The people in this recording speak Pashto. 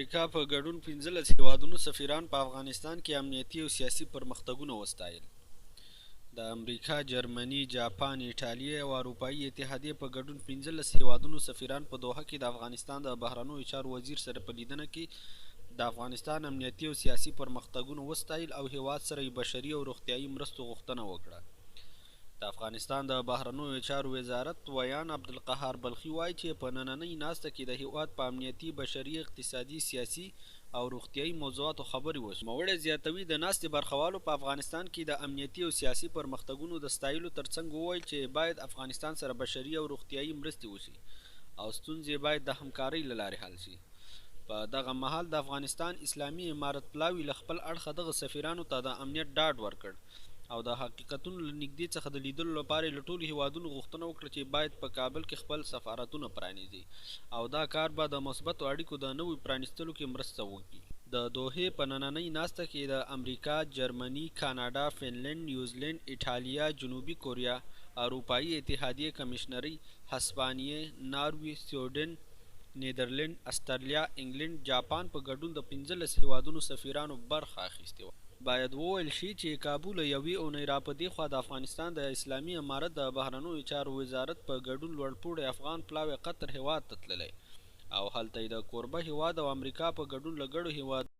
امریکا په ګډون 15 هیوادونو سفیران په افغانستان کې امنیتي او سیاسي پرمختګونه وستایل. د امریکا، جرمني، جاپان، ایټالیا او اروپايي اتحادیې په ګډون 15 هیوادونو سفیران په دوحه کې د افغانستان د بهرنیو چارو وزیر سره په لیدنه کې د افغانستان امنیتي او سیاسي پرمختګونه وستایل او هیواد سره بشري او روغتیايي مرستو غوښتنه وکړه. د افغانستان د بهرنیو چارو وزارت ویان عبدالقهار بلخي وایي چې په نننۍ ناسته کې د هیواد په امنیتي، بشري، اقتصادي، سیاسي او روغتیايي موضوعاتو خبري وشوې. نوموړی زیاتوي د ناستې برخوالو په افغانستان کې د امنیتي او سیاسي پرمختګونو د ستایلو ترڅنګ وویل چې باید افغانستان سره بشري او روغتیايي مرستې وشي او ستونزې باید د همکارۍ له لارې حل شي. په دغه مهال د افغانستان اسلامي امارت پلاوي له خپل اړخه دغه سفیرانو ته د امنیت ډاډ ورکړ او د حقیقتونو له نږدې څخه د لیدلو لپاره له ټولو هیوادونو غوښتنه وکړه چې باید په کابل کې خپل سفارتونه پرانیزي او دا کار به د مثبتو اړیکو د نوي پرانیستلو کې مرسته وکړي. د دوحې په نننۍ ناسته کې د امریکا، جرمني، کاناډا، فنلنډ، نیوزیلینډ، ایټالیا، جنوبي کوریا، اروپايي اتحادیې کمیشنري، هسپانیې، ناروې، سویډن، نیدرلند، استرالیا، انګلند، جاپان په ګډون د 15 هیوادونو سفیرانو برخه اخیستې وه. باید وویل شي چې کابل یوې اونۍ راپدې خوا د افغانستان د اسلامي امارت د بهرنیو چارو وزارت په ګډون لوړپوړی افغان پلاوی قطر هیواد ته تللی او هلته یې د کوربه هیواد او امریکا په ګډون له ګډو هیواد